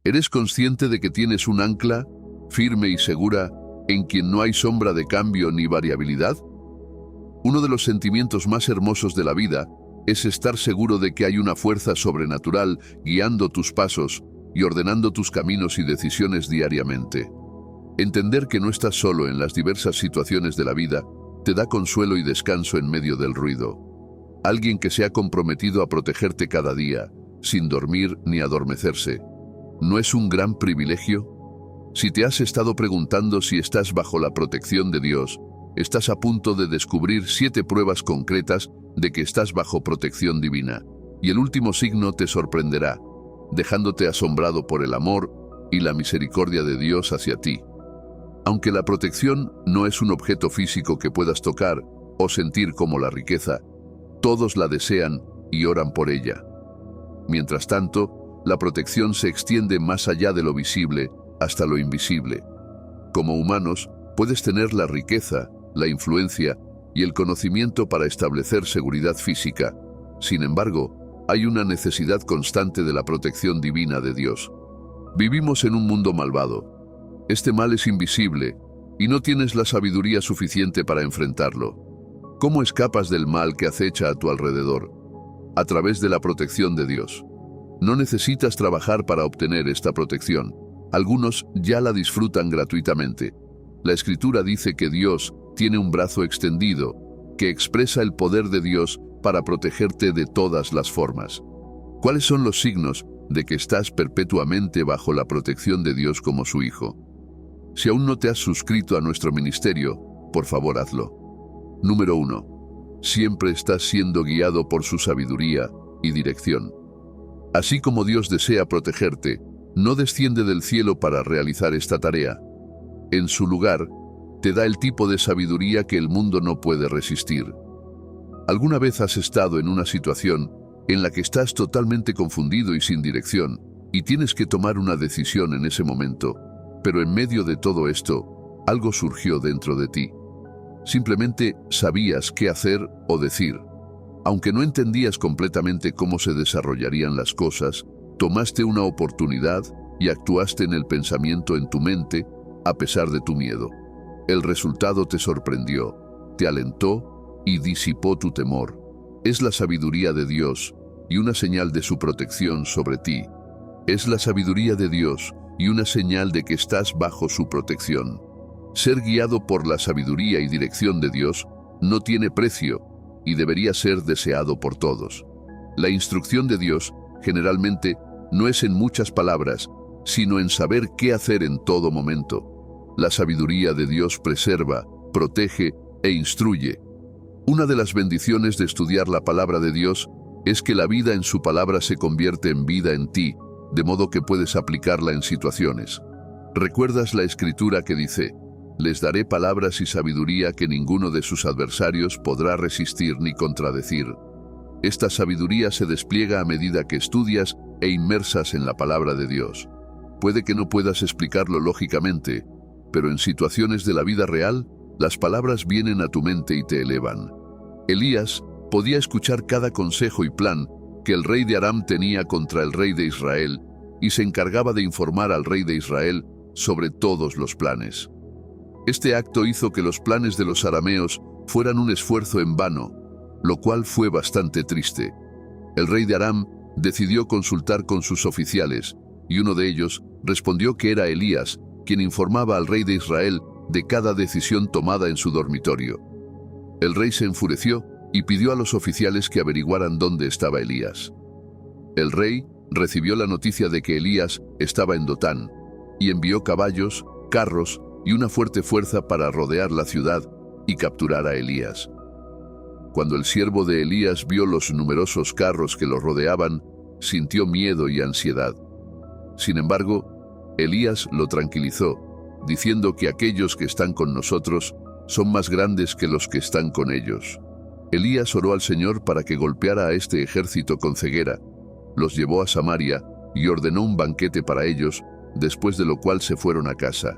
¿Eres consciente de que tienes un ancla firme y segura en quien no hay sombra de cambio ni variabilidad? Uno de los sentimientos más hermosos de la vida es estar seguro de que hay una fuerza sobrenatural guiando tus pasos y ordenando tus caminos y decisiones diariamente. Entender que no estás solo en las diversas situaciones de la vida te da consuelo y descanso en medio del ruido. Alguien que se ha comprometido a protegerte cada día, sin dormir ni adormecerse. ¿No es un gran privilegio? Si te has estado preguntando si estás bajo la protección de Dios, estás a punto de descubrir 7 pruebas concretas de que estás bajo protección divina. Y el último signo te sorprenderá, dejándote asombrado por el amor y la misericordia de Dios hacia ti. Aunque la protección no es un objeto físico que puedas tocar o sentir como la riqueza, todos la desean y oran por ella. Mientras tanto, la protección se extiende más allá de lo visible hasta lo invisible. Como humanos, puedes tener la riqueza, la influencia y el conocimiento para establecer seguridad física. Sin embargo, hay una necesidad constante de la protección divina de Dios. Vivimos en un mundo malvado. Este mal es invisible y no tienes la sabiduría suficiente para enfrentarlo. ¿Cómo escapas del mal que acecha a tu alrededor? A través de la protección de Dios. No necesitas trabajar para obtener esta protección. Algunos ya la disfrutan gratuitamente. La Escritura dice que Dios tiene un brazo extendido que expresa el poder de Dios para protegerte de todas las formas. ¿Cuáles son los signos de que estás perpetuamente bajo la protección de Dios como su hijo? Si aún no te has suscrito a nuestro ministerio, por favor hazlo. Número 1. Siempre estás siendo guiado por su sabiduría y dirección. Así como Dios desea protegerte, no desciende del cielo para realizar esta tarea. En su lugar, te da el tipo de sabiduría que el mundo no puede resistir. ¿Alguna vez has estado en una situación en la que estás totalmente confundido y sin dirección, y tienes que tomar una decisión en ese momento? Pero en medio de todo esto, algo surgió dentro de ti. Simplemente sabías qué hacer o decir. Aunque no entendías completamente cómo se desarrollarían las cosas, tomaste una oportunidad y actuaste en el pensamiento en tu mente, a pesar de tu miedo. El resultado te sorprendió, te alentó y disipó tu temor. Es la sabiduría de Dios y una señal de su protección sobre ti. Es la sabiduría de Dios y una señal de que estás bajo su protección. Ser guiado por la sabiduría y dirección de Dios no tiene precio y debería ser deseado por todos. La instrucción de Dios, generalmente, no es en muchas palabras, sino en saber qué hacer en todo momento. La sabiduría de Dios preserva, protege e instruye. Una de las bendiciones de estudiar la palabra de Dios es que la vida en su palabra se convierte en vida en ti, de modo que puedes aplicarla en situaciones. ¿Recuerdas la Escritura que dice: «Les daré palabras y sabiduría que ninguno de sus adversarios podrá resistir ni contradecir»? Esta sabiduría se despliega a medida que estudias e inmersas en la palabra de Dios. Puede que no puedas explicarlo lógicamente, pero en situaciones de la vida real, las palabras vienen a tu mente y te elevan. Elías podía escuchar cada consejo y plan que el rey de Aram tenía contra el rey de Israel, y se encargaba de informar al rey de Israel sobre todos los planes. Este acto hizo que los planes de los arameos fueran un esfuerzo en vano, lo cual fue bastante triste. El rey de Aram decidió consultar con sus oficiales, y uno de ellos respondió que era Elías, quien informaba al rey de Israel de cada decisión tomada en su dormitorio. El rey se enfureció y pidió a los oficiales que averiguaran dónde estaba Elías. El rey recibió la noticia de que Elías estaba en Dotán y envió caballos, carros y una fuerte fuerza para rodear la ciudad y capturar a Elías. Cuando el siervo de Elías vio los numerosos carros que lo rodeaban, sintió miedo y ansiedad. Sin embargo, Elías lo tranquilizó, diciendo que aquellos que están con nosotros son más grandes que los que están con ellos. Elías oró al Señor para que golpeara a este ejército con ceguera, los llevó a Samaria y ordenó un banquete para ellos, después de lo cual se fueron a casa.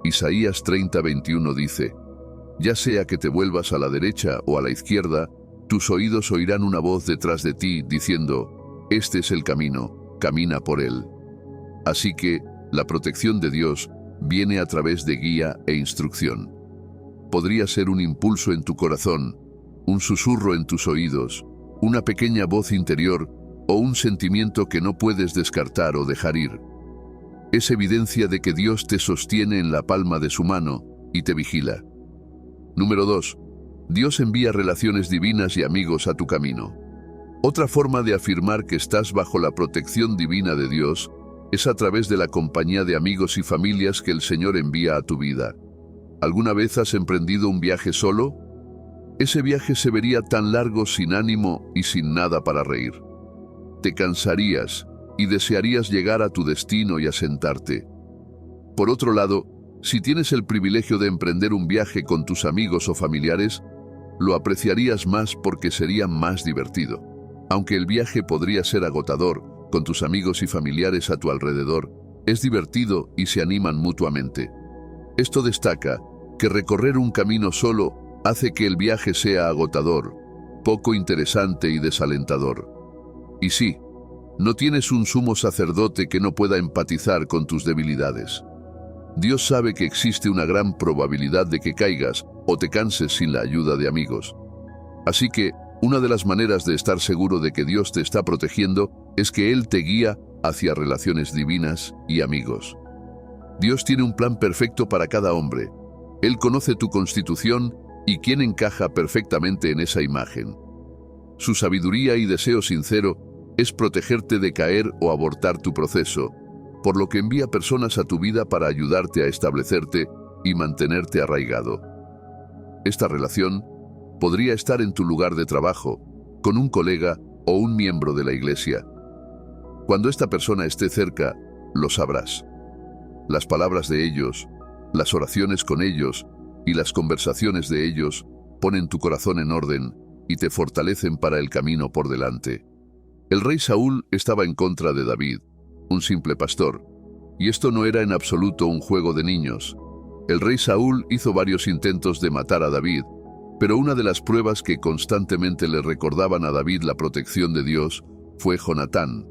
Isaías 30:21 dice: «Ya sea que te vuelvas a la derecha o a la izquierda, tus oídos oirán una voz detrás de ti diciendo: este es el camino, camina por él». Así que la protección de Dios viene a través de guía e instrucción. Podría ser un impulso en tu corazón, un susurro en tus oídos, una pequeña voz interior o un sentimiento que no puedes descartar o dejar ir. Es evidencia de que Dios te sostiene en la palma de su mano y te vigila. Número 2. Dios envía relaciones divinas y amigos a tu camino. Otra forma de afirmar que estás bajo la protección divina de Dios es a través de la compañía de amigos y familias que el Señor envía a tu vida. ¿Alguna vez has emprendido un viaje solo? Ese viaje se vería tan largo sin ánimo y sin nada para reír. Te cansarías y desearías llegar a tu destino y asentarte. Por otro lado, si tienes el privilegio de emprender un viaje con tus amigos o familiares, lo apreciarías más porque sería más divertido. Aunque el viaje podría ser agotador, con tus amigos y familiares a tu alrededor, es divertido y se animan mutuamente. Esto destaca que recorrer un camino solo hace que el viaje sea agotador, poco interesante y desalentador. Y sí, no tienes un sumo sacerdote que no pueda empatizar con tus debilidades. Dios sabe que existe una gran probabilidad de que caigas o te canses sin la ayuda de amigos. Así que, una de las maneras de estar seguro de que Dios te está protegiendo es que Él te guía hacia relaciones divinas y amigos. Dios tiene un plan perfecto para cada hombre. Él conoce tu constitución y quién encaja perfectamente en esa imagen. Su sabiduría y deseo sincero es protegerte de caer o abortar tu proceso, por lo que envía personas a tu vida para ayudarte a establecerte y mantenerte arraigado. Esta relación podría estar en tu lugar de trabajo, con un colega o un miembro de la iglesia. Cuando esta persona esté cerca, lo sabrás. Las palabras de ellos, las oraciones con ellos y las conversaciones de ellos ponen tu corazón en orden y te fortalecen para el camino por delante. El rey Saúl estaba en contra de David, un simple pastor, y esto no era en absoluto un juego de niños. El rey Saúl hizo varios intentos de matar a David, pero una de las pruebas que constantemente le recordaban a David la protección de Dios fue Jonatán.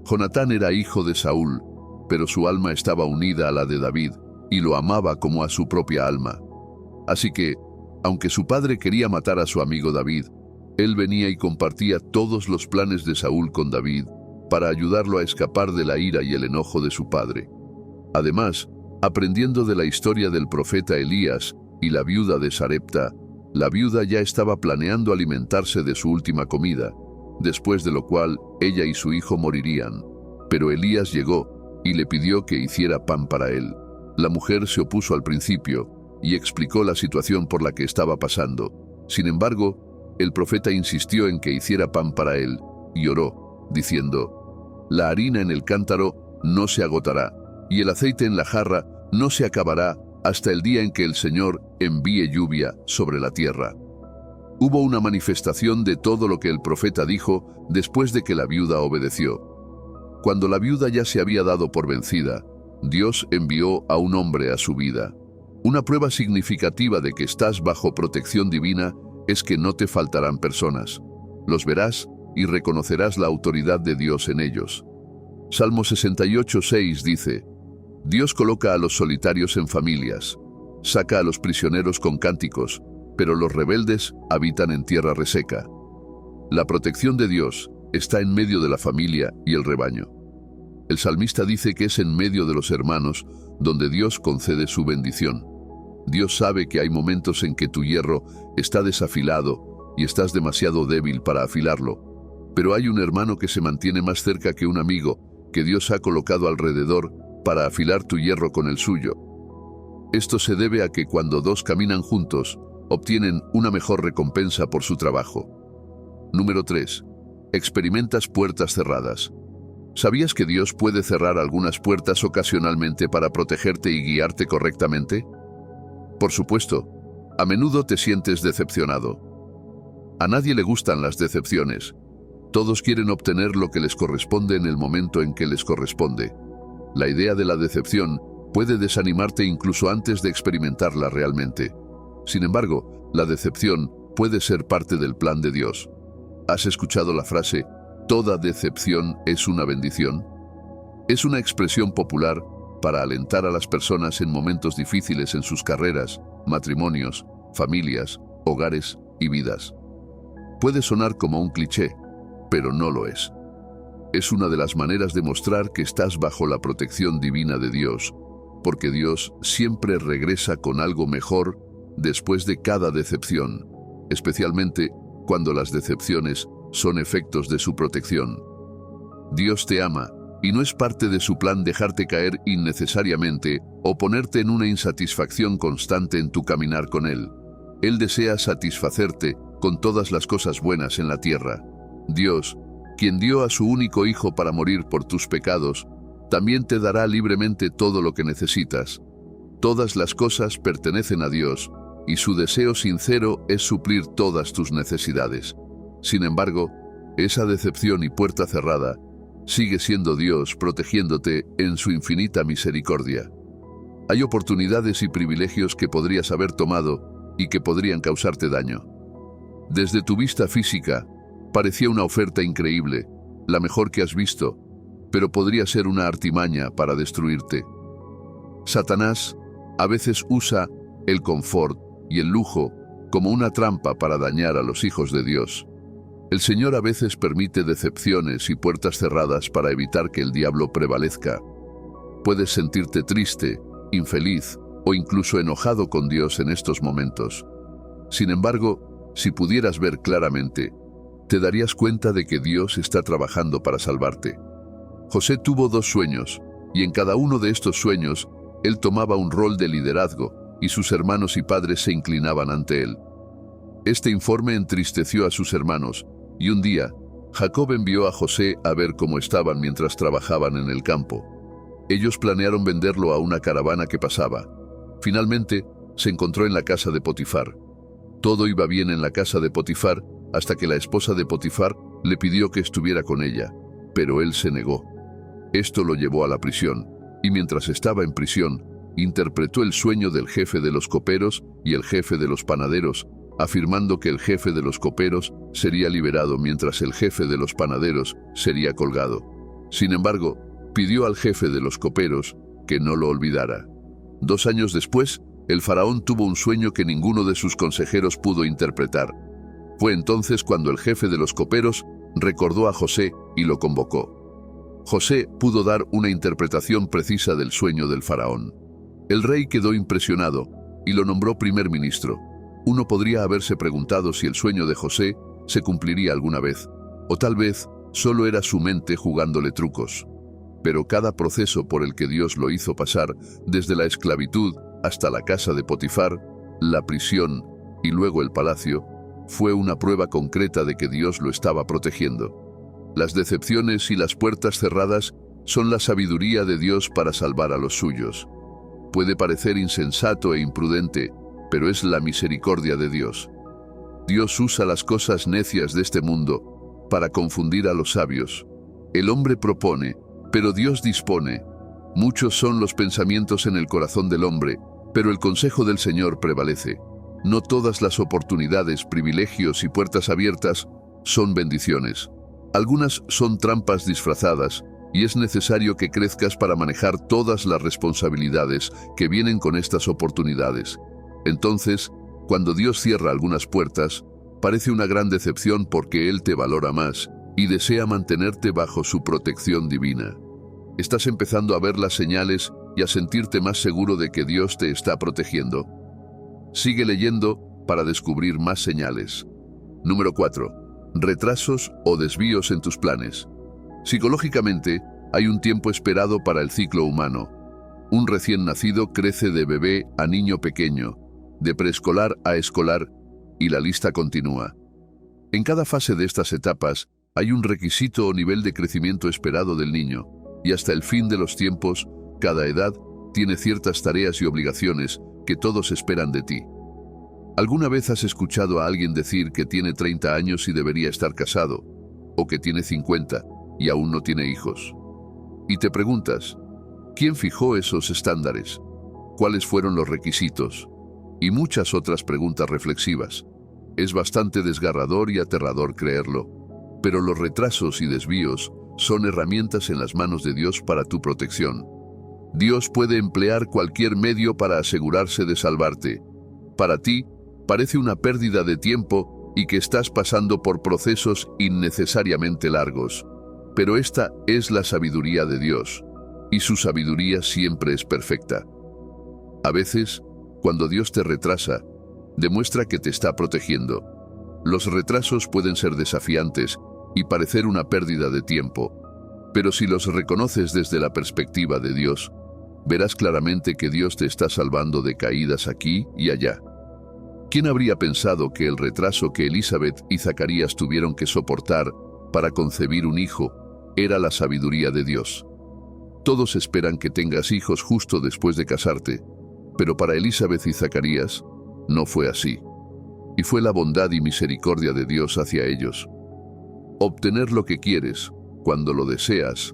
Jonatán era hijo de Saúl, pero su alma estaba unida a la de David y lo amaba como a su propia alma. Así que, aunque su padre quería matar a su amigo David, él venía y compartía todos los planes de Saúl con David para ayudarlo a escapar de la ira y el enojo de su padre. Además, aprendiendo de la historia del profeta Elías y la viuda de Sarepta, la viuda ya estaba planeando alimentarse de su última comida, después de lo cual ella y su hijo morirían. Pero Elías llegó y le pidió que hiciera pan para él. La mujer se opuso al principio y explicó la situación por la que estaba pasando. Sin embargo, el profeta insistió en que hiciera pan para él y oró, diciendo: «La harina en el cántaro no se agotará, y el aceite en la jarra no se acabará hasta el día en que el Señor envíe lluvia sobre la tierra». Hubo una manifestación de todo lo que el profeta dijo después de que la viuda obedeció. Cuando la viuda ya se había dado por vencida, Dios envió a un hombre a su vida. Una prueba significativa de que estás bajo protección divina es que no te faltarán personas. Los verás y reconocerás la autoridad de Dios en ellos. Salmo 68:6 dice: «Dios coloca a los solitarios en familias, saca a los prisioneros con cánticos, pero los rebeldes habitan en tierra reseca». La protección de Dios está en medio de la familia y el rebaño. El salmista dice que es en medio de los hermanos donde Dios concede su bendición. Dios sabe que hay momentos en que tu hierro está desafilado y estás demasiado débil para afilarlo, pero hay un hermano que se mantiene más cerca que un amigo que Dios ha colocado alrededor para afilar tu hierro con el suyo. Esto se debe a que cuando dos caminan juntos, obtienen una mejor recompensa por su trabajo. Número 3. Experimentas puertas cerradas. ¿Sabías que Dios puede cerrar algunas puertas ocasionalmente para protegerte y guiarte correctamente? Por supuesto, a menudo te sientes decepcionado. A nadie le gustan las decepciones. Todos quieren obtener lo que les corresponde en el momento en que les corresponde. La idea de la decepción puede desanimarte incluso antes de experimentarla realmente. Sin embargo, la decepción puede ser parte del plan de Dios. ¿Has escuchado la frase: «Toda decepción es una bendición»? Es una expresión popular para alentar a las personas en momentos difíciles en sus carreras, matrimonios, familias, hogares y vidas. Puede sonar como un cliché, pero no lo es. Es una de las maneras de mostrar que estás bajo la protección divina de Dios, porque Dios siempre regresa con algo mejor después de cada decepción, especialmente cuando las decepciones son efectos de su protección. Dios te ama, y no es parte de su plan dejarte caer innecesariamente o ponerte en una insatisfacción constante en tu caminar con Él. Él desea satisfacerte con todas las cosas buenas en la tierra. Dios, quien dio a su único Hijo para morir por tus pecados, también te dará libremente todo lo que necesitas. Todas las cosas pertenecen a Dios, y su deseo sincero es suplir todas tus necesidades. Sin embargo, esa decepción y puerta cerrada sigue siendo Dios protegiéndote en su infinita misericordia. Hay oportunidades y privilegios que podrías haber tomado y que podrían causarte daño. Desde tu vista física, parecía una oferta increíble, la mejor que has visto, pero podría ser una artimaña para destruirte. Satanás a veces usa el confort y el lujo como una trampa para dañar a los hijos de Dios. El Señor a veces permite decepciones y puertas cerradas para evitar que el diablo prevalezca. Puedes sentirte triste, infeliz o incluso enojado con Dios en estos momentos. Sin embargo, si pudieras ver claramente, te darías cuenta de que Dios está trabajando para salvarte. José tuvo 2 sueños, y en cada uno de estos sueños, él tomaba un rol de liderazgo, y sus hermanos y padres se inclinaban ante él. Este informe entristeció a sus hermanos, y un día, Jacob envió a José a ver cómo estaban mientras trabajaban en el campo. Ellos planearon venderlo a una caravana que pasaba. Finalmente, se encontró en la casa de Potifar. Todo iba bien en la casa de Potifar hasta que la esposa de Potifar le pidió que estuviera con ella, pero él se negó. Esto lo llevó a la prisión, y mientras estaba en prisión, interpretó el sueño del jefe de los coperos y el jefe de los panaderos, afirmando que el jefe de los coperos sería liberado mientras el jefe de los panaderos sería colgado. Sin embargo, pidió al jefe de los coperos que no lo olvidara. 2 años después, el faraón tuvo un sueño que ninguno de sus consejeros pudo interpretar. Fue entonces cuando el jefe de los coperos recordó a José y lo convocó. José pudo dar una interpretación precisa del sueño del faraón. El rey quedó impresionado y lo nombró primer ministro. Uno podría haberse preguntado si el sueño de José se cumpliría alguna vez, o tal vez solo era su mente jugándole trucos. Pero cada proceso por el que Dios lo hizo pasar, desde la esclavitud hasta la casa de Potifar, la prisión y luego el palacio, fue una prueba concreta de que Dios lo estaba protegiendo. Las decepciones y las puertas cerradas son la sabiduría de Dios para salvar a los suyos. Puede parecer insensato e imprudente, pero es la misericordia de Dios. Dios usa las cosas necias de este mundo para confundir a los sabios. El hombre propone, pero Dios dispone. Muchos son los pensamientos en el corazón del hombre, pero el consejo del Señor prevalece. No todas las oportunidades, privilegios y puertas abiertas son bendiciones. Algunas son trampas disfrazadas, y es necesario que crezcas para manejar todas las responsabilidades que vienen con estas oportunidades. Entonces, cuando Dios cierra algunas puertas, parece una gran decepción porque Él te valora más y desea mantenerte bajo su protección divina. Estás empezando a ver las señales y a sentirte más seguro de que Dios te está protegiendo. Sigue leyendo para descubrir más señales. Número 4. Retrasos o desvíos en tus planes. Psicológicamente, hay un tiempo esperado para el ciclo humano. Un recién nacido crece de bebé a niño pequeño, de preescolar a escolar, y la lista continúa. En cada fase de estas etapas hay un requisito o nivel de crecimiento esperado del niño, y hasta el fin de los tiempos, cada edad tiene ciertas tareas y obligaciones que todos esperan de ti. ¿Alguna vez has escuchado a alguien decir que tiene 30 años y debería estar casado, o que tiene 50 y aún no tiene hijos? Y te preguntas, ¿quién fijó esos estándares? ¿Cuáles fueron los requisitos? Y muchas otras preguntas reflexivas. Es bastante desgarrador y aterrador creerlo, pero los retrasos y desvíos son herramientas en las manos de Dios para tu protección. Dios puede emplear cualquier medio para asegurarse de salvarte. Para ti, parece una pérdida de tiempo y que estás pasando por procesos innecesariamente largos. Pero esta es la sabiduría de Dios, y su sabiduría siempre es perfecta. A veces, cuando Dios te retrasa, demuestra que te está protegiendo. Los retrasos pueden ser desafiantes y parecer una pérdida de tiempo, pero si los reconoces desde la perspectiva de Dios, verás claramente que Dios te está salvando de caídas aquí y allá. ¿Quién habría pensado que el retraso que Elizabeth y Zacarías tuvieron que soportar para concebir un hijo era la sabiduría de Dios? Todos esperan que tengas hijos justo después de casarte, pero para Elizabeth y Zacarías no fue así. Y fue la bondad y misericordia de Dios hacia ellos. Obtener lo que quieres, cuando lo deseas,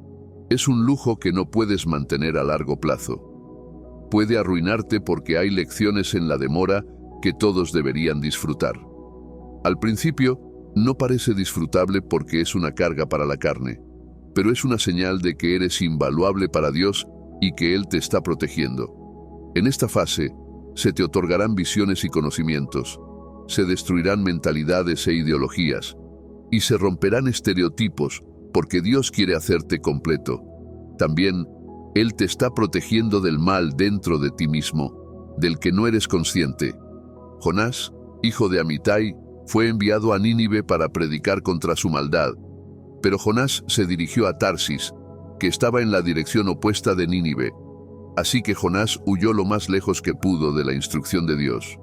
es un lujo que no puedes mantener a largo plazo. Puede arruinarte porque hay lecciones en la demora que todos deberían disfrutar. Al principio, no parece disfrutable porque es una carga para la carne, pero es una señal de que eres invaluable para Dios y que Él te está protegiendo. En esta fase, se te otorgarán visiones y conocimientos, se destruirán mentalidades e ideologías, y se romperán estereotipos porque Dios quiere hacerte completo. También, Él te está protegiendo del mal dentro de ti mismo, del que no eres consciente. Jonás, hijo de Amitai, fue enviado a Nínive para predicar contra su maldad, pero Jonás se dirigió a Tarsis, que estaba en la dirección opuesta de Nínive. Así que Jonás huyó lo más lejos que pudo de la instrucción de Dios.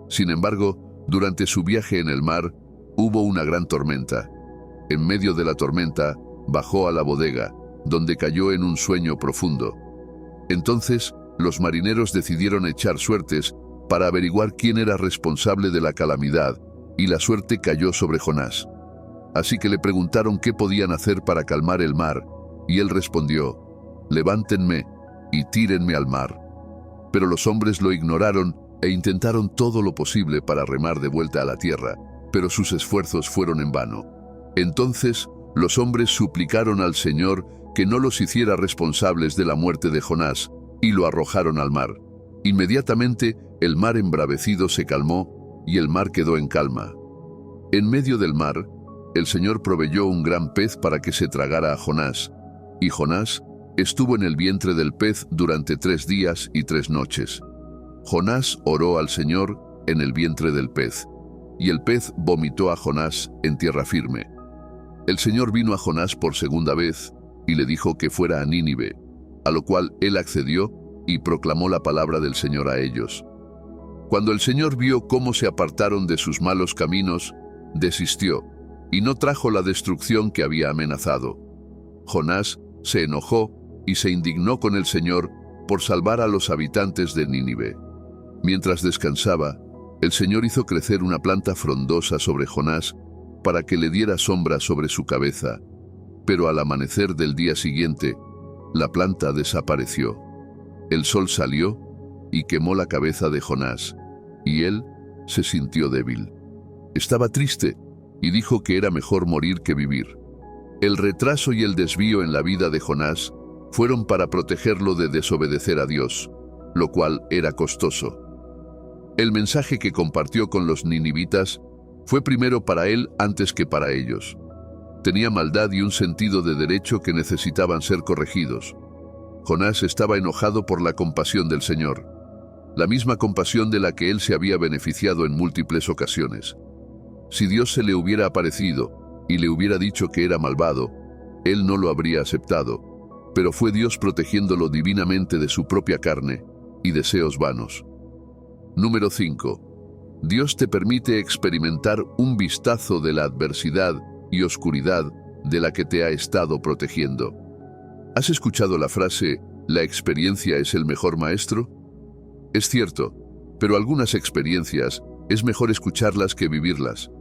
Sin embargo, durante su viaje en el mar, hubo una gran tormenta. En medio de la tormenta, bajó a la bodega, donde cayó en un sueño profundo. Entonces, los marineros decidieron echar suertes para averiguar quién era responsable de la calamidad, y la suerte cayó sobre Jonás. Así que le preguntaron qué podían hacer para calmar el mar, y él respondió: «Levántenme y tírenme al mar». Pero los hombres lo ignoraron e intentaron todo lo posible para remar de vuelta a la tierra, pero sus esfuerzos fueron en vano. Entonces, los hombres suplicaron al Señor que no los hiciera responsables de la muerte de Jonás, y lo arrojaron al mar. Inmediatamente, el mar embravecido se calmó, y el mar quedó en calma. En medio del mar, el Señor proveyó un gran pez para que se tragara a Jonás, y Jonás estuvo en el vientre del pez durante 3 días y 3 noches. Jonás oró al Señor en el vientre del pez, y el pez vomitó a Jonás en tierra firme. El Señor vino a Jonás por segunda vez, y le dijo que fuera a Nínive, a lo cual él accedió y proclamó la palabra del Señor a ellos. Cuando el Señor vio cómo se apartaron de sus malos caminos, desistió, y no trajo la destrucción que había amenazado. Jonás se enojó y se indignó con el Señor por salvar a los habitantes de Nínive. Mientras descansaba, el Señor hizo crecer una planta frondosa sobre Jonás para que le diera sombra sobre su cabeza, pero al amanecer del día siguiente, la planta desapareció. El sol salió y quemó la cabeza de Jonás, y él se sintió débil. Estaba triste y dijo que era mejor morir que vivir. El retraso y el desvío en la vida de Jonás fueron para protegerlo de desobedecer a Dios, lo cual era costoso. El mensaje que compartió con los ninivitas fue primero para él antes que para ellos. Tenía maldad y un sentido de derecho que necesitaban ser corregidos. Jonás estaba enojado por la compasión del Señor, la misma compasión de la que él se había beneficiado en múltiples ocasiones. Si Dios se le hubiera aparecido y le hubiera dicho que era malvado, él no lo habría aceptado, pero fue Dios protegiéndolo divinamente de su propia carne y deseos vanos. Número 5. Dios te permite experimentar un vistazo de la adversidad y oscuridad de la que te ha estado protegiendo. ¿Has escuchado la frase, la experiencia es el mejor maestro? Es cierto, pero algunas experiencias es mejor escucharlas que vivirlas.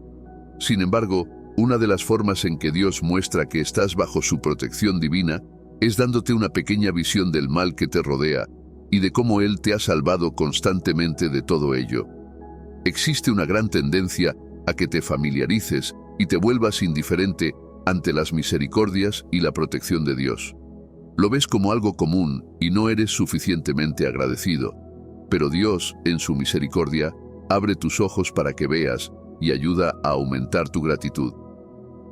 Sin embargo, una de las formas en que Dios muestra que estás bajo su protección divina es dándote una pequeña visión del mal que te rodea y de cómo Él te ha salvado constantemente de todo ello. Existe una gran tendencia a que te familiarices y te vuelvas indiferente ante las misericordias y la protección de Dios. Lo ves como algo común y no eres suficientemente agradecido, pero Dios, en su misericordia, abre tus ojos para que veas y ayuda a aumentar tu gratitud.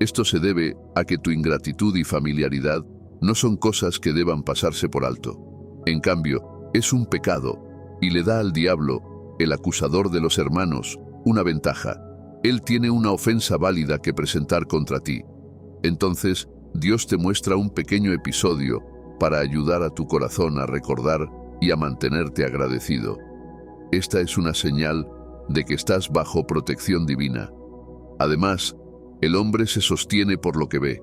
Esto se debe a que tu ingratitud y familiaridad no son cosas que deban pasarse por alto. En cambio, es un pecado y le da al diablo, el acusador de los hermanos, una ventaja. Él tiene una ofensa válida que presentar contra ti. Entonces, Dios te muestra un pequeño episodio para ayudar a tu corazón a recordar y a mantenerte agradecido. Esta es una señal de que estás bajo protección divina. Además, el hombre se sostiene por lo que ve.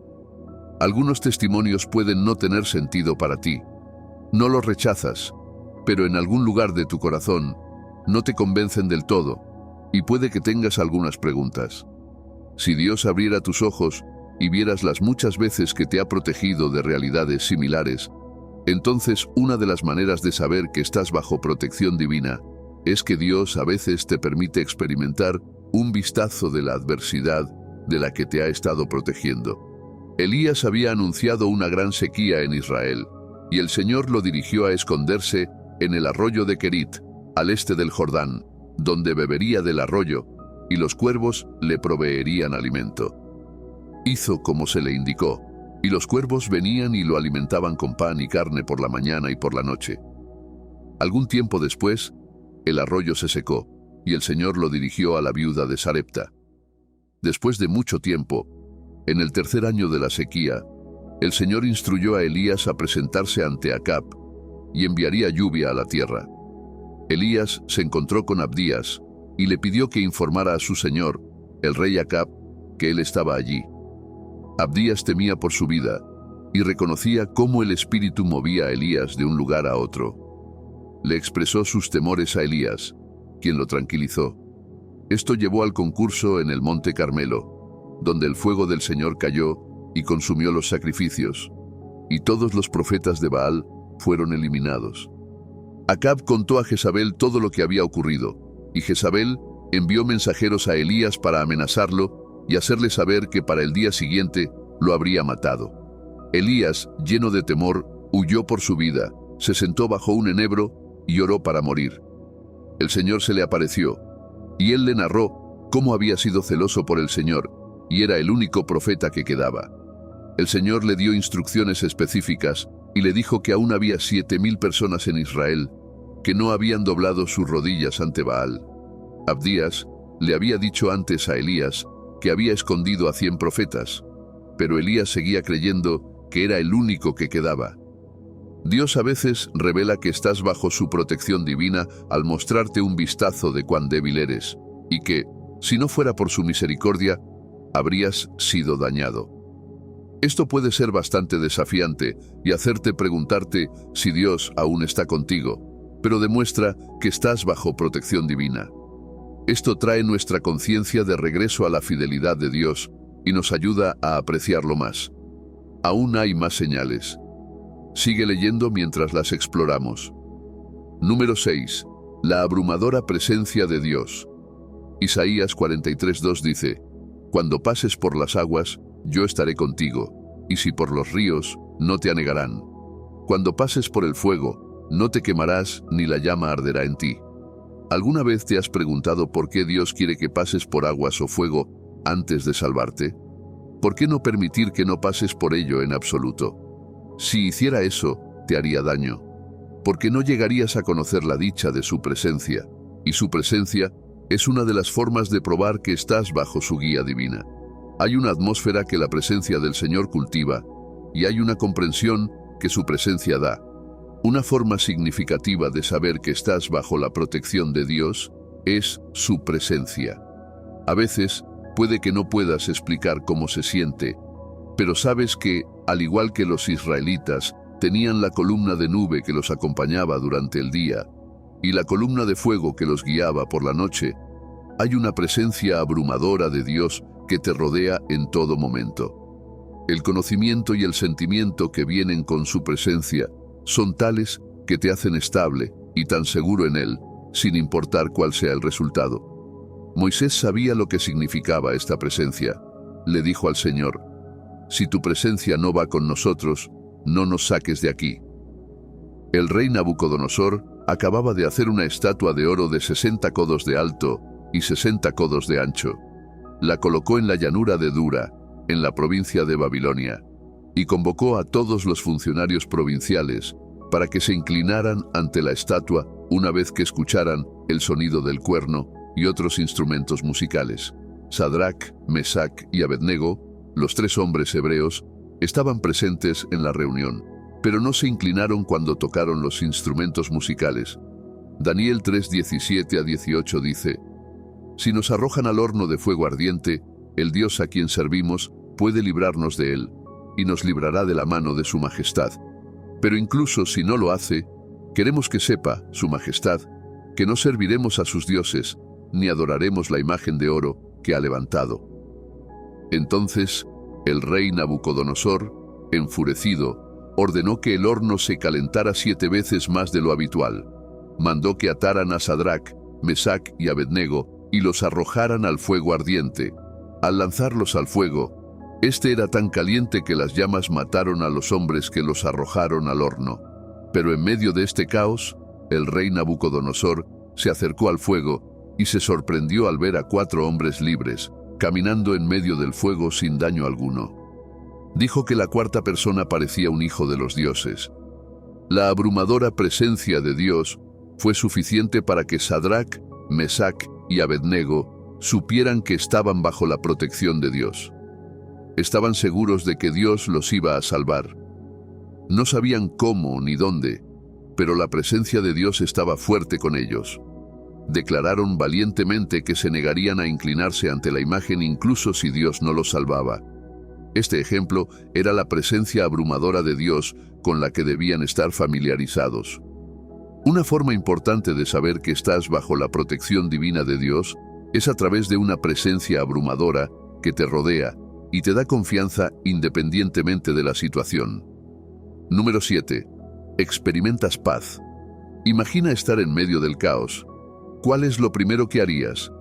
Algunos testimonios pueden no tener sentido para ti. No los rechazas, pero en algún lugar de tu corazón no te convencen del todo y puede que tengas algunas preguntas. Si Dios abriera tus ojos y vieras las muchas veces que te ha protegido de realidades similares, entonces una de las maneras de saber que estás bajo protección divina es que Dios a veces te permite experimentar un vistazo de la adversidad de la que te ha estado protegiendo. Elías había anunciado una gran sequía en Israel, y el Señor lo dirigió a esconderse en el arroyo de Querit, al este del Jordán, donde bebería del arroyo, y los cuervos le proveerían alimento. Hizo como se le indicó, y los cuervos venían y lo alimentaban con pan y carne por la mañana y por la noche. Algún tiempo después, el arroyo se secó, y el Señor lo dirigió a la viuda de Sarepta. Después de mucho tiempo, en el tercer año de la sequía, el Señor instruyó a Elías a presentarse ante Acab y enviaría lluvia a la tierra. Elías se encontró con Abdías y le pidió que informara a su señor, el rey Acab, que él estaba allí. Abdías temía por su vida y reconocía cómo el espíritu movía a Elías de un lugar a otro. Le expresó sus temores a Elías, quien lo tranquilizó. Esto llevó al concurso en el monte Carmelo, donde el fuego del Señor cayó y consumió los sacrificios, y todos los profetas de Baal fueron eliminados. Acab contó a Jezabel todo lo que había ocurrido, y Jezabel envió mensajeros a Elías para amenazarlo y hacerle saber que para el día siguiente lo habría matado. Elías, lleno de temor, huyó por su vida, se sentó bajo un enebro y oró para morir. El Señor se le apareció, y él le narró cómo había sido celoso por el Señor, y era el único profeta que quedaba. El Señor le dio instrucciones específicas y le dijo que aún había 7,000 personas en Israel que no habían doblado sus rodillas ante Baal. Abdías le había dicho antes a Elías que había escondido a 100 profetas, pero Elías seguía creyendo que era el único que quedaba. Dios a veces revela que estás bajo su protección divina al mostrarte un vistazo de cuán débil eres, y que, si no fuera por su misericordia, habrías sido dañado. Esto puede ser bastante desafiante y hacerte preguntarte si Dios aún está contigo, pero demuestra que estás bajo protección divina. Esto trae nuestra conciencia de regreso a la fidelidad de Dios y nos ayuda a apreciarlo más. Aún hay más señales. Sigue leyendo mientras las exploramos. Número 6. La abrumadora presencia de Dios. Isaías 43:2 dice: Cuando pases por las aguas, yo estaré contigo, y si por los ríos, no te anegarán. Cuando pases por el fuego, no te quemarás ni la llama arderá en ti. ¿Alguna vez te has preguntado por qué Dios quiere que pases por aguas o fuego antes de salvarte? ¿Por qué no permitir que no pases por ello en absoluto? Si hiciera eso, te haría daño, porque no llegarías a conocer la dicha de su presencia, y su presencia es una de las formas de probar que estás bajo su guía divina. Hay una atmósfera que la presencia del Señor cultiva, y hay una comprensión que su presencia da. Una forma significativa de saber que estás bajo la protección de Dios es su presencia. A veces, puede que no puedas explicar cómo se siente, pero sabes que, al igual que los israelitas, tenían la columna de nube que los acompañaba durante el día, y la columna de fuego que los guiaba por la noche, hay una presencia abrumadora de Dios que te rodea en todo momento. El conocimiento y el sentimiento que vienen con su presencia son tales que te hacen estable y tan seguro en Él, sin importar cuál sea el resultado. Moisés sabía lo que significaba esta presencia. Le dijo al Señor: si tu presencia no va con nosotros, no nos saques de aquí». El rey Nabucodonosor acababa de hacer una estatua de oro de 60 codos de alto y 60 codos de ancho. La colocó en la llanura de Dura, en la provincia de Babilonia, y convocó a todos los funcionarios provinciales para que se inclinaran ante la estatua una vez que escucharan el sonido del cuerno y otros instrumentos musicales. Sadrac, Mesac y Abednego, los 3 hombres hebreos, estaban presentes en la reunión, pero no se inclinaron cuando tocaron los instrumentos musicales. Daniel 3:17-18 dice: «Si nos arrojan al horno de fuego ardiente, el Dios a quien servimos puede librarnos de él, y nos librará de la mano de su majestad. Pero incluso si no lo hace, queremos que sepa, su majestad, que no serviremos a sus dioses, ni adoraremos la imagen de oro que ha levantado». Entonces, el rey Nabucodonosor, enfurecido, ordenó que el horno se calentara 7 veces más de lo habitual. Mandó que ataran a Sadrac, Mesac y Abednego y los arrojaran al fuego ardiente. Al lanzarlos al fuego, este era tan caliente que las llamas mataron a los hombres que los arrojaron al horno. Pero en medio de este caos, el rey Nabucodonosor se acercó al fuego y se sorprendió al ver a 4 hombres libres, caminando en medio del fuego sin daño alguno. Dijo que la 4ª persona parecía un hijo de los dioses. La abrumadora presencia de Dios fue suficiente para que Sadrac, Mesac y Abednego supieran que estaban bajo la protección de Dios. Estaban seguros de que Dios los iba a salvar. No sabían cómo ni dónde, pero la presencia de Dios estaba fuerte con ellos. Declararon valientemente que se negarían a inclinarse ante la imagen incluso si Dios no los salvaba. Este ejemplo era la presencia abrumadora de Dios con la que debían estar familiarizados. Una forma importante de saber que estás bajo la protección divina de Dios es a través de una presencia abrumadora que te rodea y te da confianza independientemente de la situación. Número 7. Experimentas paz. Imagina estar en medio del caos. ¿Cuál es lo primero que harías?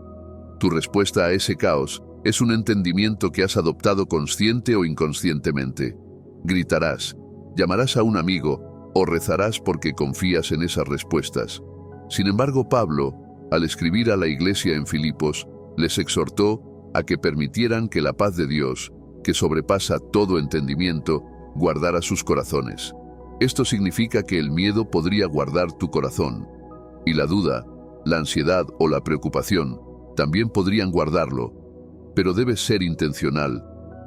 Tu respuesta a ese caos es un entendimiento que has adoptado consciente o inconscientemente. Gritarás, llamarás a un amigo o rezarás porque confías en esas respuestas. Sin embargo, Pablo, al escribir a la iglesia en Filipos, les exhortó a que permitieran que la paz de Dios, que sobrepasa todo entendimiento, guardara sus corazones. Esto significa que el miedo podría guardar tu corazón, y la duda, la ansiedad o la preocupación también podrían guardarlo, pero debes ser intencional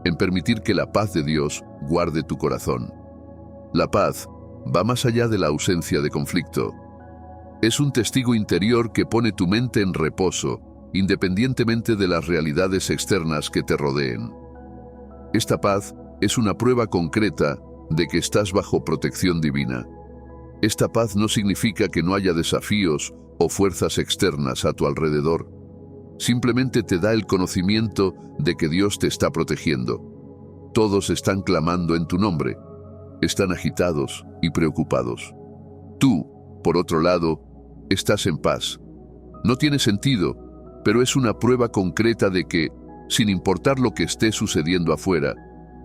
en permitir que la paz de Dios guarde tu corazón. La paz va más allá de la ausencia de conflicto. Es un testigo interior que pone tu mente en reposo, independientemente de las realidades externas que te rodeen. Esta paz es una prueba concreta de que estás bajo protección divina. Esta paz no significa que no haya desafíos o fuerzas externas a tu alrededor. Simplemente te da el conocimiento de que Dios te está protegiendo. Todos están clamando en tu nombre. Están agitados y preocupados. Tú, por otro lado, estás en paz. No tiene sentido, pero es una prueba concreta de que, sin importar lo que esté sucediendo afuera,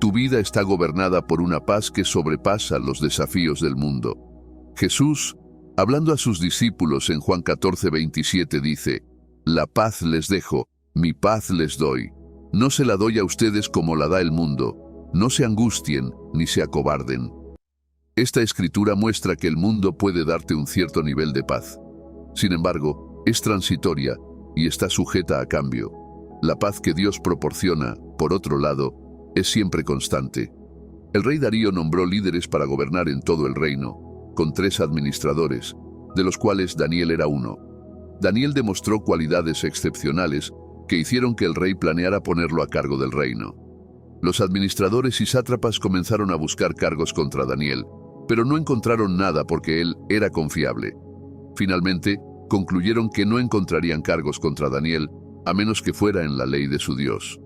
tu vida está gobernada por una paz que sobrepasa los desafíos del mundo. Jesús, hablando a sus discípulos en Juan 14:27, dice: «La paz les dejo, mi paz les doy. No se la doy a ustedes como la da el mundo. No se angustien ni se acobarden». Esta escritura muestra que el mundo puede darte un cierto nivel de paz. Sin embargo, es transitoria y está sujeta a cambio. La paz que Dios proporciona, por otro lado, es siempre constante. El rey Darío nombró líderes para gobernar en todo el reino, con 3 administradores, de los cuales Daniel era uno. Daniel demostró cualidades excepcionales que hicieron que el rey planeara ponerlo a cargo del reino. Los administradores y sátrapas comenzaron a buscar cargos contra Daniel, pero no encontraron nada porque él era confiable. Finalmente, concluyeron que no encontrarían cargos contra Daniel, a menos que fuera en la ley de su Dios.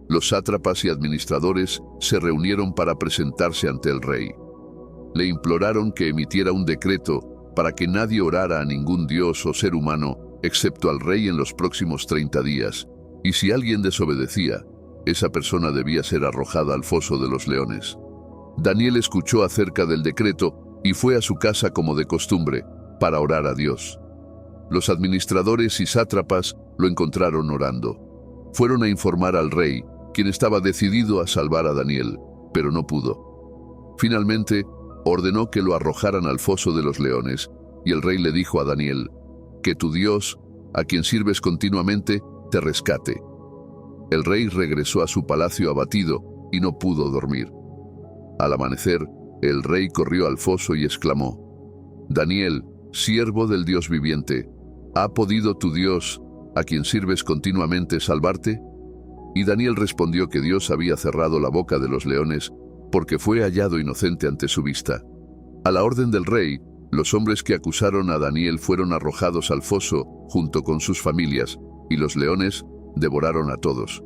Los sátrapas y administradores se reunieron para presentarse ante el rey. Le imploraron que emitiera un decreto para que nadie orara a ningún dios o ser humano, excepto al rey en los próximos 30 días, y si alguien desobedecía, esa persona debía ser arrojada al foso de los leones. Daniel escuchó acerca del decreto y fue a su casa como de costumbre, para orar a Dios. Los administradores y sátrapas lo encontraron orando. Fueron a informar al rey, quien estaba decidido a salvar a Daniel, pero no pudo. Finalmente, ordenó que lo arrojaran al foso de los leones, y el rey le dijo a Daniel, que tu Dios, a quien sirves continuamente, te rescate. El rey regresó a su palacio abatido y no pudo dormir. Al amanecer, el rey corrió al foso y exclamó, Daniel, siervo del Dios viviente, ¿ha podido tu Dios, a quien sirves continuamente, salvarte? Y Daniel respondió que Dios había cerrado la boca de los leones porque fue hallado inocente ante su vista. A la orden del rey, los hombres que acusaron a Daniel fueron arrojados al foso junto con sus familias, y los leones devoraron a todos.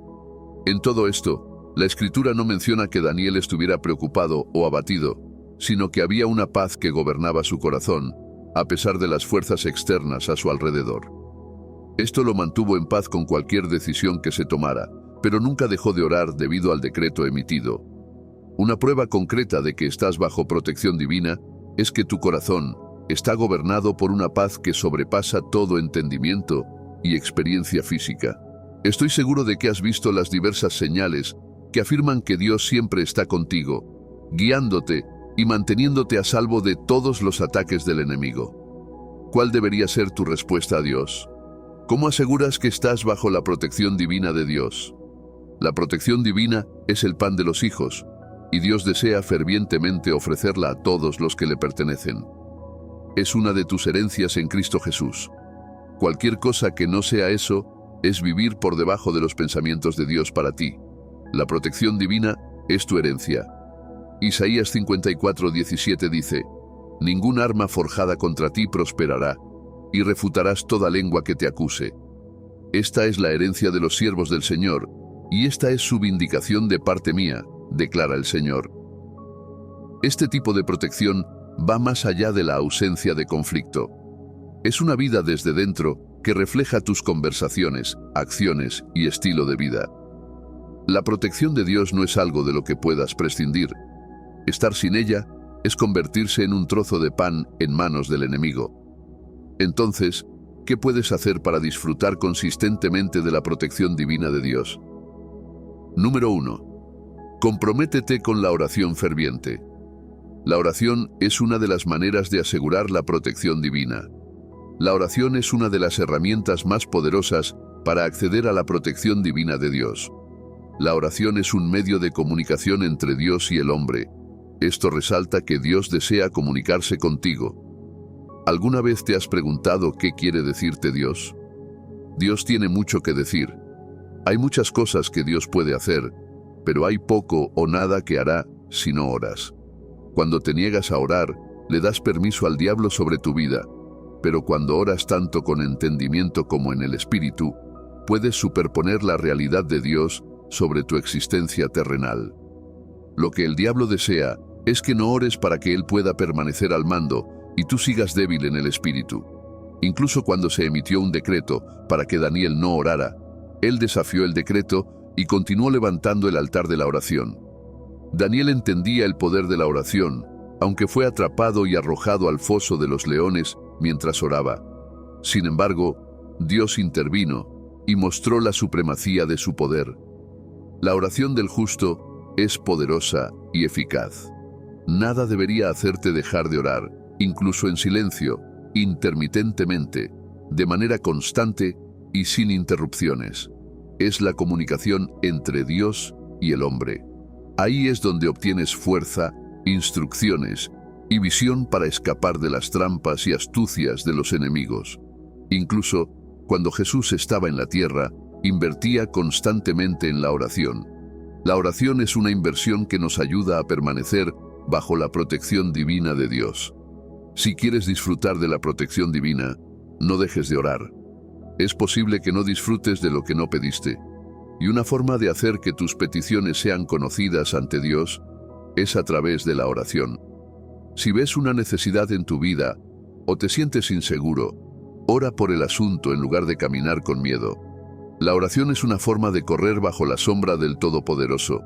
En todo esto, la Escritura no menciona que Daniel estuviera preocupado o abatido, sino que había una paz que gobernaba su corazón, a pesar de las fuerzas externas a su alrededor. Esto lo mantuvo en paz con cualquier decisión que se tomara, pero nunca dejó de orar debido al decreto emitido. Una prueba concreta de que estás bajo protección divina es que tu corazón está gobernado por una paz que sobrepasa todo entendimiento y experiencia física. Estoy seguro de que has visto las diversas señales que afirman que Dios siempre está contigo, guiándote y manteniéndote a salvo de todos los ataques del enemigo. ¿Cuál debería ser tu respuesta a Dios? ¿Cómo aseguras que estás bajo la protección divina de Dios? La protección divina es el pan de los hijos, y Dios desea fervientemente ofrecerla a todos los que le pertenecen. Es una de tus herencias en Cristo Jesús. Cualquier cosa que no sea eso es vivir por debajo de los pensamientos de Dios para ti. La protección divina es tu herencia. Isaías 54:17 dice, «Ningún arma forjada contra ti prosperará, y refutarás toda lengua que te acuse». Esta es la herencia de los siervos del Señor, y esta es su vindicación de parte mía, declara el Señor. Este tipo de protección va más allá de la ausencia de conflicto. Es una vida desde dentro que refleja tus conversaciones, acciones y estilo de vida. La protección de Dios no es algo de lo que puedas prescindir. Estar sin ella es convertirse en un trozo de pan en manos del enemigo. Entonces, ¿qué puedes hacer para disfrutar consistentemente de la protección divina de Dios? Número 1. Comprométete con la oración ferviente. La oración es una de las maneras de asegurar la protección divina. La oración es una de las herramientas más poderosas para acceder a la protección divina de Dios. La oración es un medio de comunicación entre Dios y el hombre. Esto resalta que Dios desea comunicarse contigo. ¿Alguna vez te has preguntado qué quiere decirte Dios? Dios tiene mucho que decir. Hay muchas cosas que Dios puede hacer, pero hay poco o nada que hará si no oras. Cuando te niegas a orar, le das permiso al diablo sobre tu vida, pero cuando oras tanto con entendimiento como en el Espíritu, puedes superponer la realidad de Dios sobre tu existencia terrenal. Lo que el diablo desea es que no ores para que él pueda permanecer al mando y tú sigas débil en el Espíritu. Incluso cuando se emitió un decreto para que Daniel no orara, él desafió el decreto y continuó levantando el altar de la oración. Daniel entendía el poder de la oración, aunque fue atrapado y arrojado al foso de los leones mientras oraba. Sin embargo, Dios intervino y mostró la supremacía de su poder. La oración del justo es poderosa y eficaz. Nada debería hacerte dejar de orar, incluso en silencio, intermitentemente, de manera constante y sin interrupciones. Es la comunicación entre Dios y el hombre. Ahí es donde obtienes fuerza, instrucciones y visión para escapar de las trampas y astucias de los enemigos. Incluso cuando Jesús estaba en la tierra, invertía constantemente en la oración. La oración es una inversión que nos ayuda a permanecer bajo la protección divina de Dios. Si quieres disfrutar de la protección divina, no dejes de orar. Es posible que no disfrutes de lo que no pediste, y una forma de hacer que tus peticiones sean conocidas ante Dios es a través de la oración. Si ves una necesidad en tu vida o te sientes inseguro, ora por el asunto en lugar de caminar con miedo. La oración es una forma de correr bajo la sombra del Todopoderoso.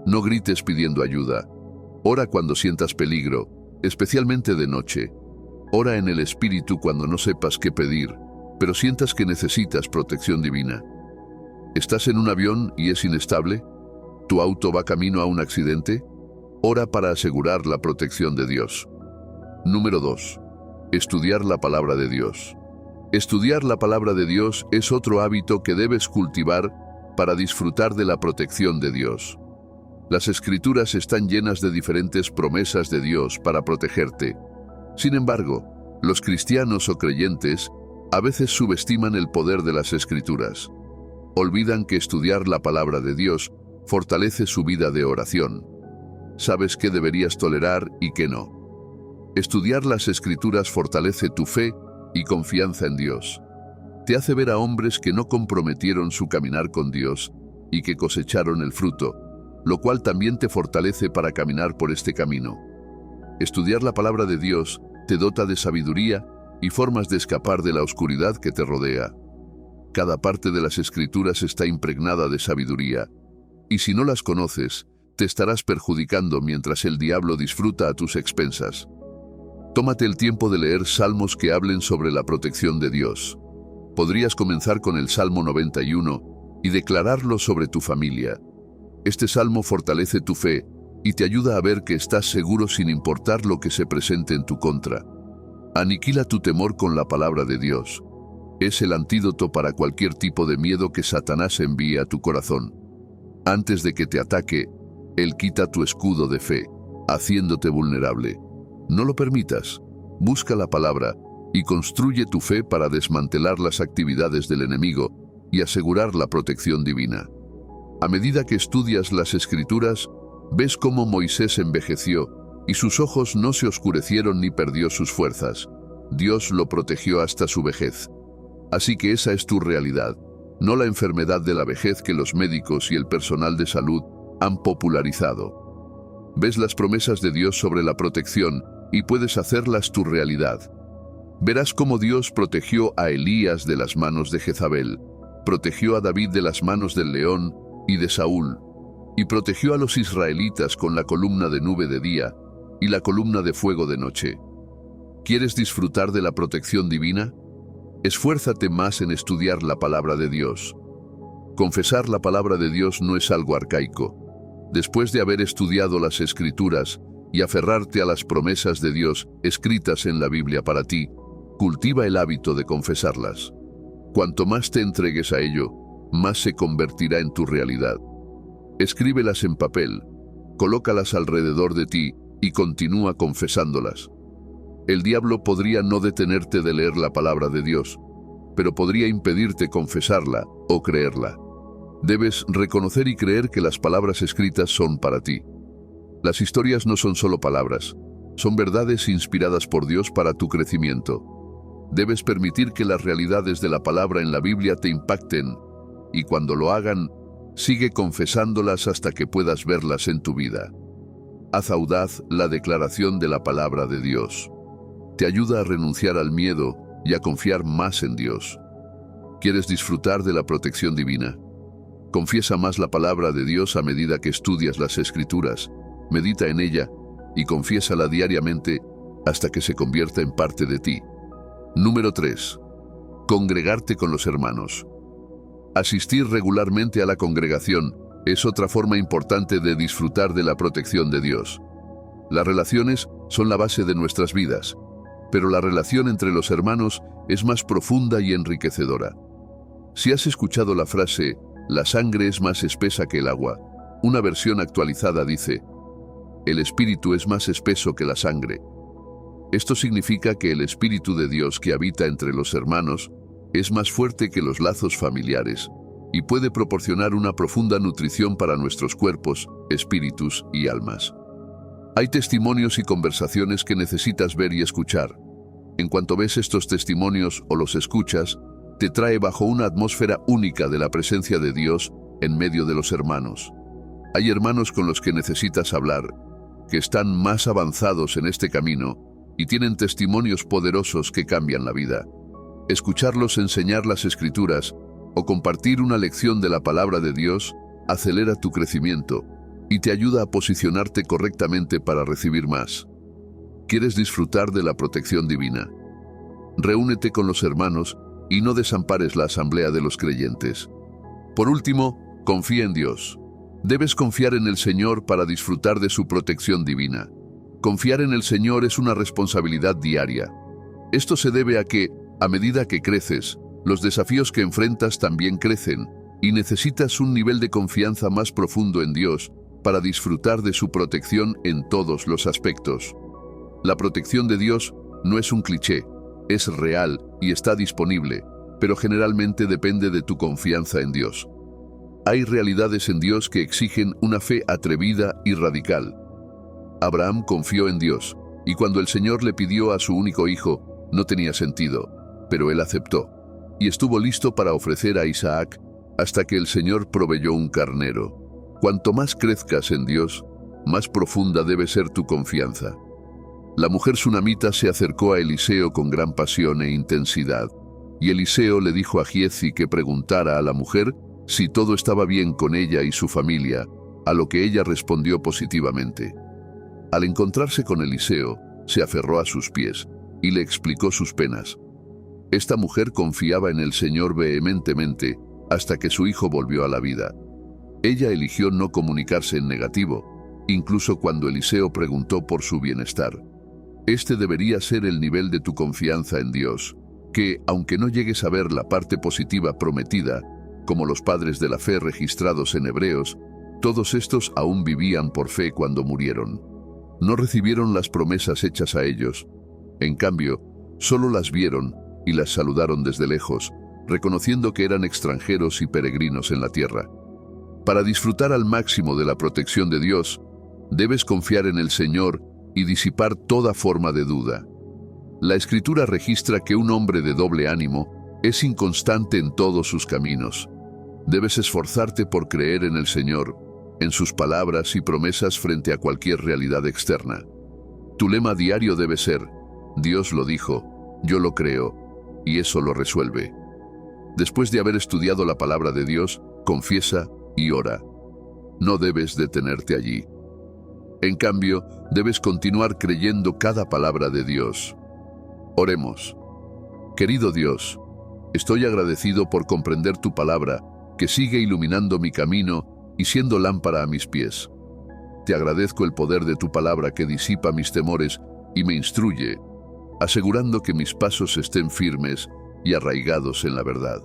No grites pidiendo ayuda. Ora cuando sientas peligro, especialmente de noche. Ora en el Espíritu cuando no sepas qué pedir, pero sientas que necesitas protección divina. ¿Estás en un avión y es inestable? ¿Tu auto va camino a un accidente? Ora para asegurar la protección de Dios. Número 2. Estudiar la palabra de Dios. Estudiar la palabra de Dios es otro hábito que debes cultivar para disfrutar de la protección de Dios. Las Escrituras están llenas de diferentes promesas de Dios para protegerte. Sin embargo, los cristianos o creyentes a veces subestiman el poder de las Escrituras. Olvidan que estudiar la palabra de Dios fortalece su vida de oración. Sabes qué deberías tolerar y qué no. Estudiar las Escrituras fortalece tu fe y confianza en Dios. Te hace ver a hombres que no comprometieron su caminar con Dios y que cosecharon el fruto, lo cual también te fortalece para caminar por este camino. Estudiar la palabra de Dios te dota de sabiduría y formas de escapar de la oscuridad que te rodea. Cada parte de las Escrituras está impregnada de sabiduría, y si no las conoces, te estarás perjudicando mientras el diablo disfruta a tus expensas. Tómate el tiempo de leer salmos que hablen sobre la protección de Dios. Podrías comenzar con el Salmo 91 y declararlo sobre tu familia. Este salmo fortalece tu fe y te ayuda a ver que estás seguro sin importar lo que se presente en tu contra. Aniquila tu temor con la palabra de Dios. Es el antídoto para cualquier tipo de miedo que Satanás envíe a tu corazón. Antes de que te ataque, él quita tu escudo de fe, haciéndote vulnerable. No lo permitas. Busca la palabra y construye tu fe para desmantelar las actividades del enemigo y asegurar la protección divina. A medida que estudias las Escrituras, ves cómo Moisés envejeció y sus ojos no se oscurecieron ni perdió sus fuerzas. Dios lo protegió hasta su vejez. Así que esa es tu realidad, no la enfermedad de la vejez que los médicos y el personal de salud han popularizado. Ves las promesas de Dios sobre la protección y puedes hacerlas tu realidad. Verás cómo Dios protegió a Elías de las manos de Jezabel, protegió a David de las manos del león y de Saúl, y protegió a los israelitas con la columna de nube de día y la columna de fuego de noche. ¿Quieres disfrutar de la protección divina? Esfuérzate más en estudiar la palabra de Dios. Confesar la palabra de Dios no es algo arcaico. Después de haber estudiado las Escrituras y aferrarte a las promesas de Dios escritas en la Biblia para ti, cultiva el hábito de confesarlas. Cuanto más te entregues a ello, más se convertirá en tu realidad. Escríbelas en papel, colócalas alrededor de ti y continúa confesándolas. El diablo podría no detenerte de leer la palabra de Dios, pero podría impedirte confesarla o creerla. Debes reconocer y creer que las palabras escritas son para ti. Las historias no son solo palabras, son verdades inspiradas por Dios para tu crecimiento. Debes permitir que las realidades de la palabra en la Biblia te impacten, y cuando lo hagan, sigue confesándolas hasta que puedas verlas en tu vida. Haz audaz la declaración de la palabra de Dios. Te ayuda a renunciar al miedo y a confiar más en Dios. ¿Quieres disfrutar de la protección divina? Confiesa más la palabra de Dios a medida que estudias las Escrituras, medita en ella y confiésala diariamente hasta que se convierta en parte de ti. Número 3. Congregarte con los hermanos. Asistir regularmente a la congregación es otra forma importante de disfrutar de la protección de Dios. Las relaciones son la base de nuestras vidas, pero la relación entre los hermanos es más profunda y enriquecedora. Si has escuchado la frase, la sangre es más espesa que el agua, una versión actualizada dice, el espíritu es más espeso que la sangre. Esto significa que el Espíritu de Dios que habita entre los hermanos es más fuerte que los lazos familiares y puede proporcionar una profunda nutrición para nuestros cuerpos, espíritus y almas. Hay testimonios y conversaciones que necesitas ver y escuchar. En cuanto ves estos testimonios o los escuchas, te trae bajo una atmósfera única de la presencia de Dios en medio de los hermanos. Hay hermanos con los que necesitas hablar, que están más avanzados en este camino y tienen testimonios poderosos que cambian la vida. Escucharlos enseñar las Escrituras o compartir una lección de la palabra de Dios acelera tu crecimiento y te ayuda a posicionarte correctamente para recibir más. ¿Quieres disfrutar de la protección divina? Reúnete con los hermanos y no desampares la asamblea de los creyentes. Por último, confía en Dios. Debes confiar en el Señor para disfrutar de su protección divina. Confiar en el Señor es una responsabilidad diaria. Esto se debe a que, a medida que creces, los desafíos que enfrentas también crecen y necesitas un nivel de confianza más profundo en Dios para disfrutar de su protección en todos los aspectos. La protección de Dios no es un cliché, es real y está disponible, pero generalmente depende de tu confianza en Dios. Hay realidades en Dios que exigen una fe atrevida y radical. Abraham confió en Dios, y cuando el Señor le pidió a su único hijo, no tenía sentido, pero él aceptó, y estuvo listo para ofrecer a Isaac hasta que el Señor proveyó un carnero. Cuanto más crezcas en Dios, más profunda debe ser tu confianza. La mujer sunamita se acercó a Eliseo con gran pasión e intensidad, y Eliseo le dijo a Giezi que preguntara a la mujer si todo estaba bien con ella y su familia, a lo que ella respondió positivamente. Al encontrarse con Eliseo, se aferró a sus pies y le explicó sus penas. Esta mujer confiaba en el Señor vehementemente hasta que su hijo volvió a la vida. Ella eligió no comunicarse en negativo, incluso cuando Eliseo preguntó por su bienestar. Este debería ser el nivel de tu confianza en Dios, que, aunque no llegues a ver la parte positiva prometida, como los padres de la fe registrados en Hebreos, todos estos aún vivían por fe cuando murieron. No recibieron las promesas hechas a ellos. En cambio, solo las vieron y las saludaron desde lejos, reconociendo que eran extranjeros y peregrinos en la tierra. Para disfrutar al máximo de la protección de Dios, debes confiar en el Señor y disipar toda forma de duda. La Escritura registra que un hombre de doble ánimo es inconstante en todos sus caminos. Debes esforzarte por creer en el Señor, en sus palabras y promesas frente a cualquier realidad externa. Tu lema diario debe ser: Dios lo dijo, yo lo creo, y eso lo resuelve. Después de haber estudiado la palabra de Dios, confiesa y ora. No debes detenerte allí. En cambio, debes continuar creyendo cada palabra de Dios. Oremos. Querido Dios, estoy agradecido por comprender tu palabra, que sigue iluminando mi camino y siendo lámpara a mis pies. Te agradezco el poder de tu palabra que disipa mis temores y me instruye, asegurando que mis pasos estén firmes y arraigados en la verdad.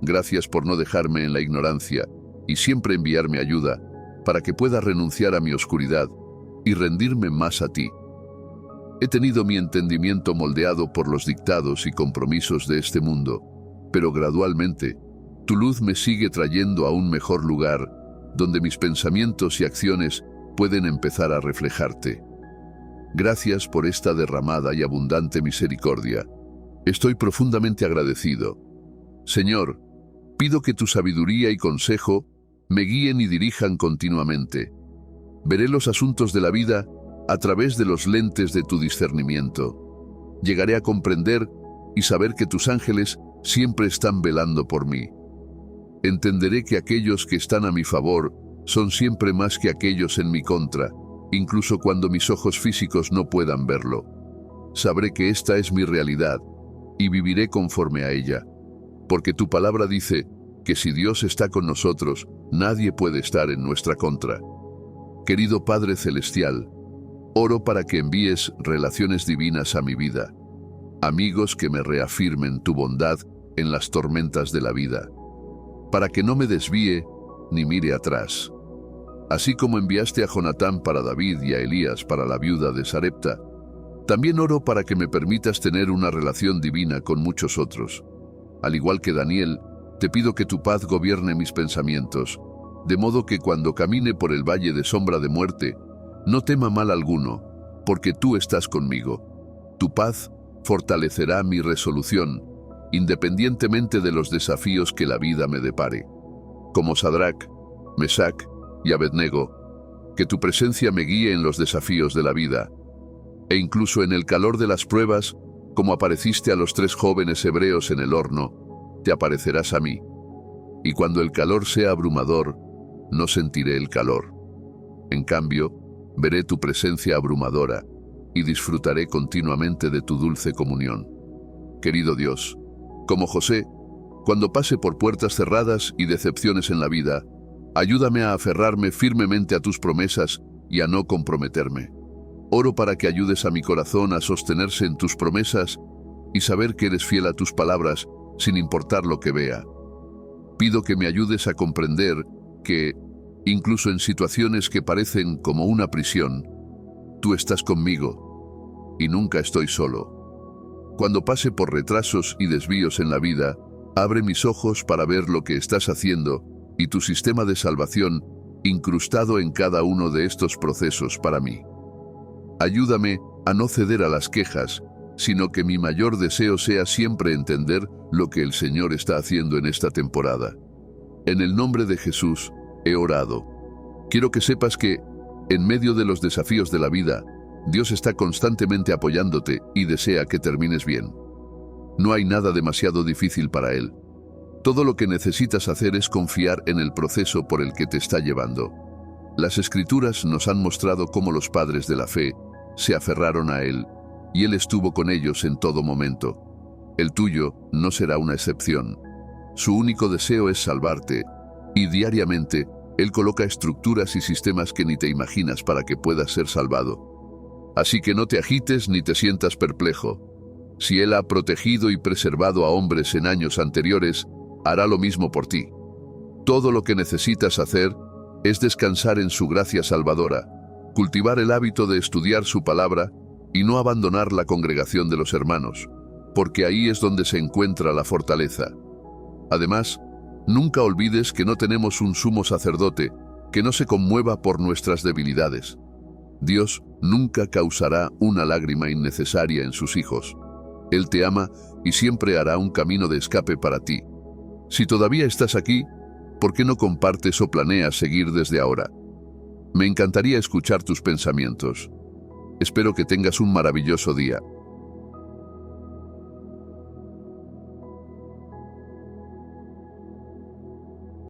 Gracias por no dejarme en la ignorancia y siempre enviarme ayuda para que pueda renunciar a mi oscuridad y rendirme más a ti. He tenido mi entendimiento moldeado por los dictados y compromisos de este mundo, pero gradualmente, tu luz me sigue trayendo a un mejor lugar, donde mis pensamientos y acciones pueden empezar a reflejarte. Gracias por esta derramada y abundante misericordia. Estoy profundamente agradecido. Señor, pido que tu sabiduría y consejo me guíen y dirijan continuamente. Veré los asuntos de la vida a través de los lentes de tu discernimiento. Llegaré a comprender y saber que tus ángeles siempre están velando por mí. Entenderé que aquellos que están a mi favor son siempre más que aquellos en mi contra, incluso cuando mis ojos físicos no puedan verlo. Sabré que esta es mi realidad y viviré conforme a ella, porque tu palabra dice que si Dios está con nosotros, nadie puede estar en nuestra contra. Querido Padre Celestial, oro para que envíes relaciones divinas a mi vida, amigos que me reafirmen tu bondad en las tormentas de la vida, para que no me desvíe ni mire atrás. Así como enviaste a Jonatán para David y a Elías para la viuda de Sarepta, también oro para que me permitas tener una relación divina con muchos otros. Al igual que Daniel, te pido que tu paz gobierne mis pensamientos, de modo que cuando camine por el valle de sombra de muerte, no tema mal alguno, porque tú estás conmigo. Tu paz fortalecerá mi resolución, independientemente de los desafíos que la vida me depare. Como Sadrac, Mesac y Abednego, que tu presencia me guíe en los desafíos de la vida, e incluso en el calor de las pruebas, como apareciste a los 3 jóvenes hebreos en el horno, te aparecerás a mí. y cuando el calor sea abrumador, no sentiré el calor. En cambio, veré tu presencia abrumadora y disfrutaré continuamente de tu dulce comunión. Querido Dios, como José, cuando pase por puertas cerradas y decepciones en la vida, ayúdame a aferrarme firmemente a tus promesas y a no comprometerme. Oro para que ayudes a mi corazón a sostenerse en tus promesas y saber que eres fiel a tus palabras sin importar lo que vea. Pido que me ayudes a comprender que, incluso en situaciones que parecen como una prisión, tú estás conmigo y nunca estoy solo. Cuando pase por retrasos y desvíos en la vida, abre mis ojos para ver lo que estás haciendo y tu sistema de salvación incrustado en cada uno de estos procesos para mí. Ayúdame a no ceder a las quejas, sino que mi mayor deseo sea siempre entender lo que el Señor está haciendo en esta temporada. En el nombre de Jesús he orado. Quiero que sepas que, en medio de los desafíos de la vida, Dios está constantemente apoyándote y desea que termines bien. No hay nada demasiado difícil para Él. Todo lo que necesitas hacer es confiar en el proceso por el que te está llevando. Las Escrituras nos han mostrado cómo los padres de la fe se aferraron a Él, y Él estuvo con ellos en todo momento. El tuyo no será una excepción. Su único deseo es salvarte, y diariamente Él coloca estructuras y sistemas que ni te imaginas para que puedas ser salvado. Así que no te agites ni te sientas perplejo. Si Él ha protegido y preservado a hombres en años anteriores, hará lo mismo por ti. Todo lo que necesitas hacer es descansar en su gracia salvadora, cultivar el hábito de estudiar su palabra y no abandonar la congregación de los hermanos, porque ahí es donde se encuentra la fortaleza. Además, nunca olvides que no tenemos un sumo sacerdote que no se conmueva por nuestras debilidades. Dios nunca causará una lágrima innecesaria en sus hijos. Él te ama y siempre hará un camino de escape para ti. Si todavía estás aquí, ¿por qué no compartes o planeas seguir desde ahora? Me encantaría escuchar tus pensamientos. Espero que tengas un maravilloso día.